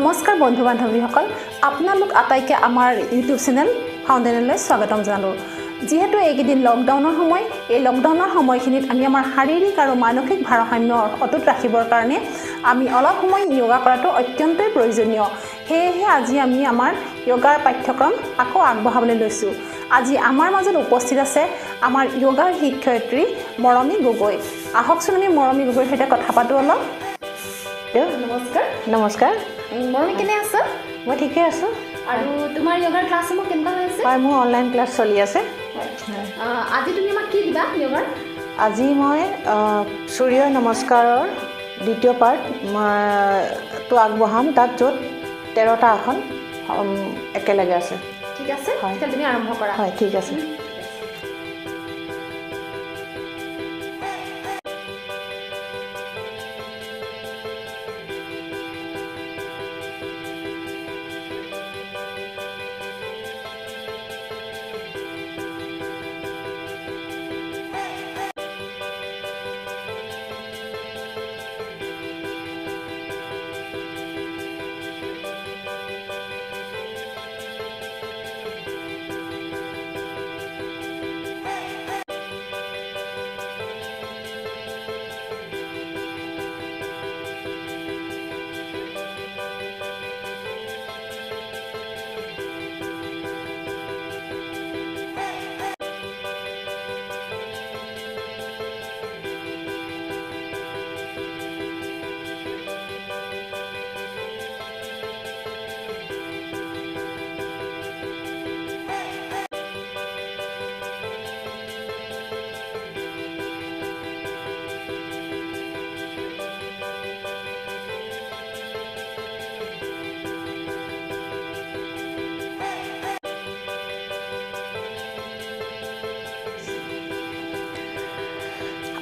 নমস্কাৰ বন্ধু বান্ধৱীসকল আপোনালোক আটাইকে আমাৰ ইউটিউব চেনেল ফাউণ্ডেনলৈ স্বাগতম জনালোঁ যেহেতু এইকেইদিন লকডাউনৰ সময় এই লকডাউনৰ সময়খিনিত আমি আমাৰ শাৰীৰিক আৰু মানসিক ভাৰসাম্য অটুট ৰাখিবৰ কাৰণে আমি অলপ সময় যোগা কৰাটো অত্যন্তই প্ৰয়োজনীয় সেয়েহে আজি আমি আমাৰ যোগাৰ পাঠ্যক্ৰম আকৌ আগবঢ়াবলৈ লৈছোঁ আজি আমাৰ মাজত উপস্থিত আছে আমাৰ যোগাৰ শিক্ষয়িত্ৰী মৰমী গগৈ আহকচোন আমি মৰমী গগৈৰ সৈতে কথা পাতোঁ অলপ নমস্কাৰ নমস্কাৰ মৰমী কেনে আছা মই ঠিকে আছোঁ আৰু তোমাৰ যোগাৰ ক্লাছসমূহ কেনেকুৱা হৈ আছে হয় মোৰ অনলাইন ক্লাছ চলি আছে আজি তুমি আমাক কি দিবা যোগাৰ আজি মই সূৰ্য নমস্কাৰৰ দ্বিতীয় পাৰ্ট তো আগবঢ়াম তাত য'ত 13টা আসন একেলগে আছে ঠিক আছে তেতিয়া তুমি আৰম্ভ কৰা হয় ঠিক আছে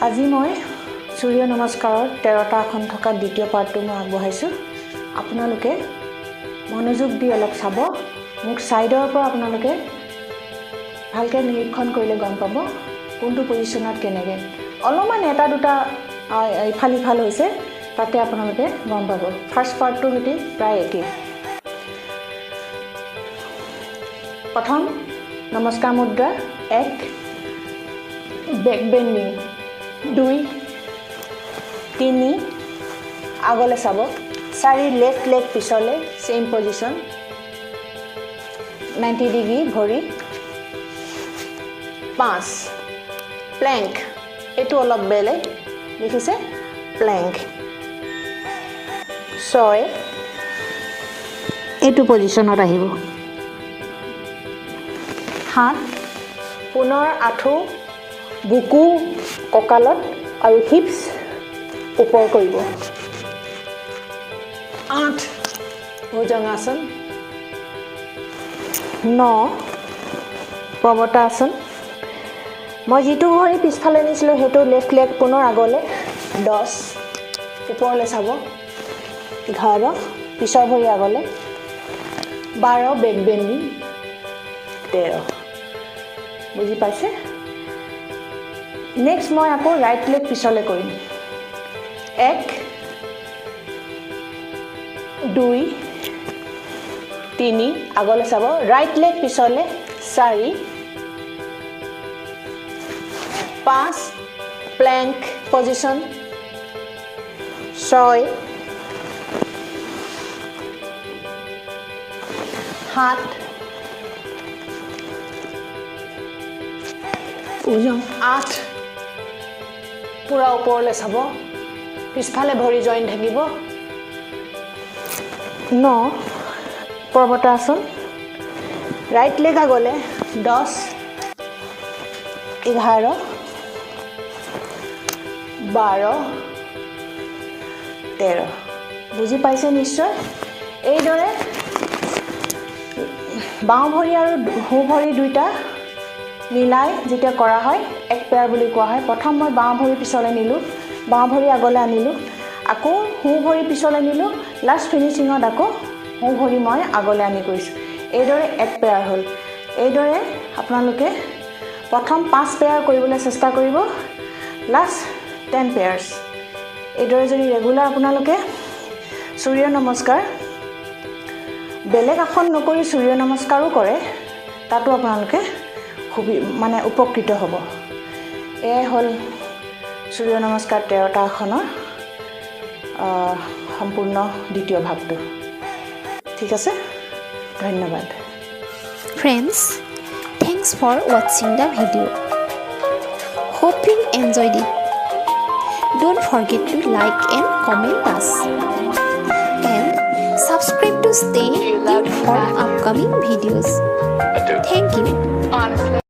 আজি মই সূৰ্য নমস্কাৰৰ 13টা আসন থকা দ্বিতীয় পাৰ্টটো মই আগবঢ়াইছোঁ আপোনালোকে মনোযোগ দি অলপ চাব মোক সাইডৰ পৰা আপোনালোকে ভালকৈ নিৰীক্ষণ কৰিলে গম পাব কোনটো পজিশ্যনত কেনেকৈ অলপমান এটা দুটা ইফাল ইফাল হৈছে তাতে আপোনালোকে গম পাব ফাৰ্ষ্ট পাৰ্টটোৰ সৈতে প্ৰায় একেই প্ৰথম নমস্কাৰ মুদ্ৰা 1 বেক বেণ্ডিং 2 3 আগলৈ চাব 4 লেফ্ট লেগ পিছলৈ সেম পজিশ্যন 90 ডিগ্ৰী ভৰি 5 প্লেংক এইটো অলপ বেলেগ দেখিছে প্লেংক 6 এইটো পজিশ্যনত আহিব 7 পুনৰ আঁঠু বুকু কঁকালত আৰু হিপছ ওপৰ কৰিব 8 ভুজংগাসন 9 প্ৰবতাসন মই যিটো ভৰি পিছফালে নিছিলোঁ সেইটো লেফ্ট লেগ পুনৰ আগলৈ 10 ওপৰলৈ চাব 11 পিছৰ ভৰি আগলৈ 12 বেক বেণ্ডিং 13 বুজি পাইছে নেক্সট মই আকৌ ৰাইট লেগ পিছলৈ কৰিম 1 2 3 আগলৈ চাব ৰাইট লেগ পিছলৈ 4 5 প্লেংক পজিশ্যন 6 7 8 পুৰা ওপৰলৈ চাব পিছফালে ভৰি জইন থাকিব 9 পৰ্বতাসন ৰাইট লেগ আগলৈ 10 11 12 13 বুজি পাইছে নিশ্চয় এইদৰে বাওঁ ভৰি আৰু সোঁ ভৰি দুইটা মিলাই যেতিয়া কৰা হয় এক পেয়াৰ বুলি কোৱা হয় প্ৰথম মই বাওঁ ভৰি পিছলৈ নিলোঁ বাওঁ ভৰি আগলৈ আনিলোঁ আকৌ সোঁ ভৰি পিছলৈ নিলোঁ লাষ্ট ফিনিচিঙত আকৌ সোঁ ভৰি মই আগলৈ আনি কৰিছোঁ এইদৰে এক পেয়াৰ হ'ল এইদৰে আপোনালোকে প্ৰথম 5 পেয়াৰ কৰিবলৈ চেষ্টা কৰিব লাষ্ট 10 পেয়াৰ্ছ এইদৰে যদি ৰেগুলাৰ আপোনালোকে সূৰ্য নমস্কাৰ বেলেগ আসন নকৰি সূৰ্য নমস্কাৰো কৰে তাতো আপোনালোকে মানে উপকৃত হ'ব এয়াই হ'ল সূৰ্য নমস্কাৰ 13টা আসনৰ সম্পূৰ্ণ দ্বিতীয় ভাগটো ঠিক আছে ধন্যবাদ Friends, thanks for watching the video. Hope you enjoyed it. Don't forget to like and comment us. And subscribe to stay tuned for upcoming videos. Thank you.